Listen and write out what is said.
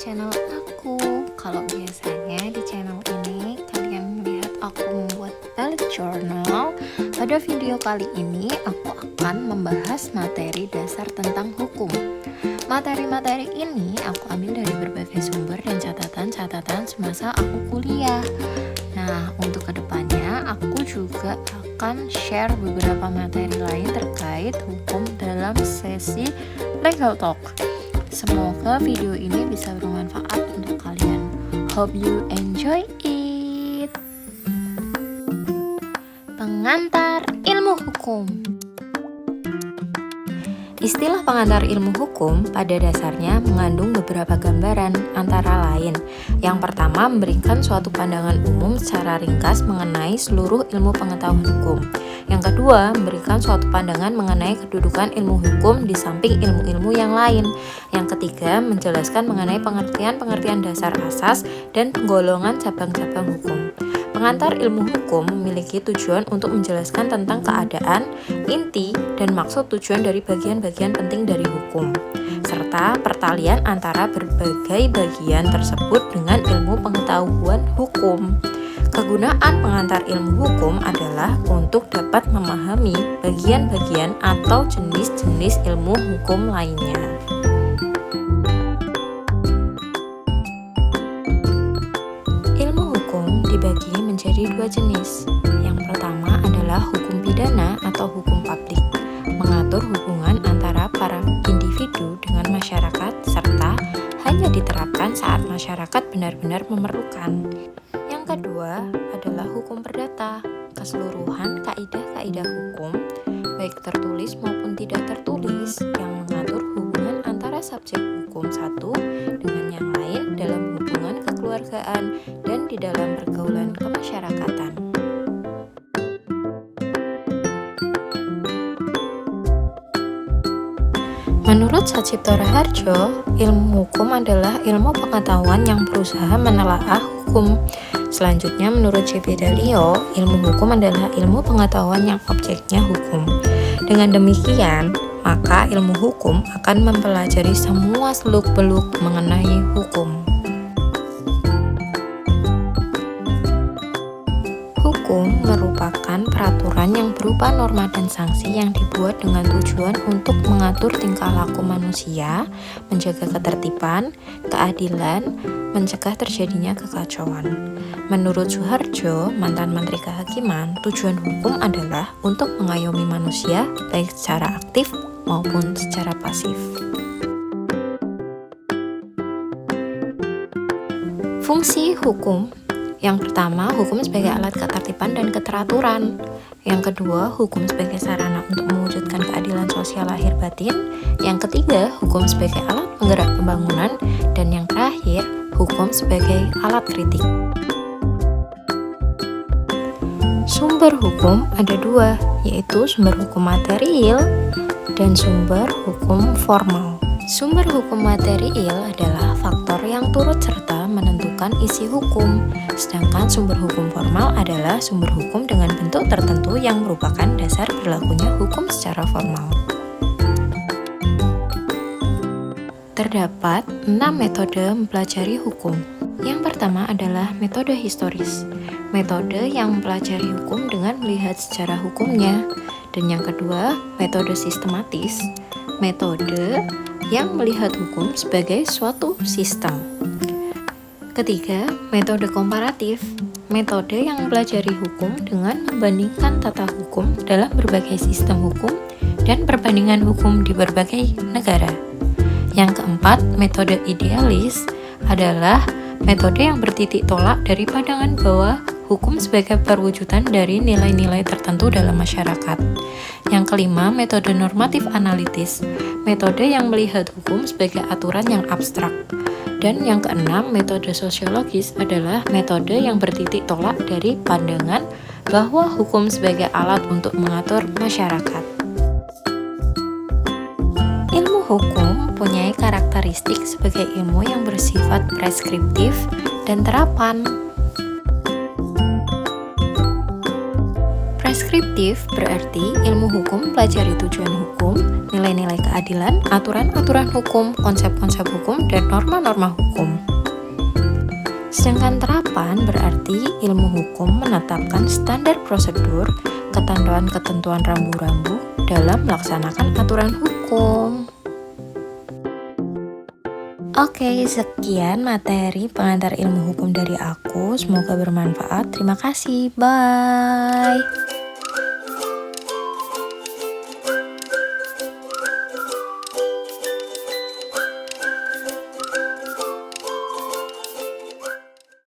channel aku. Kalau biasanya di channel ini kalian melihat aku membuat bullet journal, pada video kali ini aku akan membahas materi dasar tentang hukum. Materi-materi ini aku ambil dari berbagai sumber dan catatan-catatan semasa aku kuliah. Nah, untuk kedepannya aku juga akan share beberapa materi lain terkait hukum dalam sesi Legal Talk. Semoga video ini bisa bermanfaat untuk kalian. Hope you enjoy it. Pengantar ilmu hukum. Istilah pengantar ilmu hukum pada dasarnya mengandung beberapa gambaran, antara lain: yang pertama, memberikan suatu pandangan umum secara ringkas mengenai seluruh ilmu pengetahuan hukum. Yang kedua, memberikan suatu pandangan mengenai kedudukan ilmu hukum di samping ilmu-ilmu yang lain. Yang ketiga, menjelaskan mengenai pengertian-pengertian dasar asas dan penggolongan cabang-cabang hukum. Pengantar ilmu hukum memiliki tujuan untuk menjelaskan tentang keadaan, inti, dan maksud tujuan dari bagian-bagian penting dari hukum, serta pertalian antara berbagai bagian tersebut dengan ilmu pengetahuan hukum. Kegunaan pengantar ilmu hukum adalah untuk dapat memahami bagian-bagian atau jenis-jenis ilmu hukum lainnya. Ilmu hukum dibagi menjadi dua jenis. Yang pertama adalah hukum pidana atau hukum publik, mengatur hubungan antara para individu dengan masyarakat serta hanya diterapkan saat masyarakat benar-benar memerlukan. Yang kedua adalah hukum perdata, keseluruhan kaidah-kaidah hukum, baik tertulis maupun tidak tertulis, yang mengatur hubungan antara subjek hukum satu dengan yang lain dalam hubungan kekeluargaan dan di dalam pergaulan kemasyarakatan. Menurut Sacipto Raharjo, ilmu hukum adalah ilmu pengetahuan yang berusaha menelaah hukum. Selanjutnya, menurut C.P. Dalio, ilmu hukum adalah ilmu pengetahuan yang objeknya hukum. Dengan demikian, maka ilmu hukum akan mempelajari semua seluk-beluk mengenai hukum. Hukum merupakan peraturan yang berupa norma dan sanksi yang dibuat dengan tujuan untuk mengatur tingkah laku manusia, menjaga ketertiban, keadilan, mencegah terjadinya kekacauan. Menurut Soeharjo, mantan Menteri Kehakiman, tujuan hukum adalah untuk mengayomi manusia baik secara aktif maupun secara pasif. Fungsi hukum. Yang pertama, hukum sebagai alat ketertiban dan keteraturan. Yang kedua, hukum sebagai sarana untuk mewujudkan keadilan sosial lahir batin. Yang ketiga, hukum sebagai alat penggerak pembangunan. Dan yang terakhir, hukum sebagai alat kritik. Sumber hukum ada dua, yaitu sumber hukum material dan sumber hukum formal. Sumber hukum material adalah faktor yang turut serta menentukan isi hukum, sedangkan sumber hukum formal adalah sumber hukum dengan bentuk tertentu yang merupakan dasar berlakunya hukum secara formal. Terdapat 6 metode mempelajari hukum. Yang pertama adalah metode historis, metode yang mempelajari hukum dengan melihat sejarah hukumnya. Dan yang kedua, metode sistematis, metode yang melihat hukum sebagai suatu sistem. Ketiga, metode komparatif, metode yang mempelajari hukum dengan membandingkan tata hukum dalam berbagai sistem hukum dan perbandingan hukum di berbagai negara. Yang keempat, metode idealis adalah metode yang bertitik tolak dari pandangan bahwa hukum sebagai perwujudan dari nilai-nilai tertentu dalam masyarakat. Yang kelima, metode normatif analitis, metode yang melihat hukum sebagai aturan yang abstrak. Dan yang keenam, metode sosiologis adalah metode yang bertitik tolak dari pandangan bahwa hukum sebagai alat untuk mengatur masyarakat. Ilmu hukum mempunyai karakteristik sebagai ilmu yang bersifat preskriptif dan terapan. Deskriptif berarti ilmu hukum pelajari tujuan hukum, nilai-nilai keadilan, aturan-aturan hukum, konsep-konsep hukum, dan norma-norma hukum. Sedangkan terapan berarti ilmu hukum menetapkan standar prosedur, ketentuan-ketentuan rambu-rambu dalam melaksanakan aturan hukum. Oke, sekian materi pengantar ilmu hukum dari aku. Semoga bermanfaat. Terima kasih. Bye.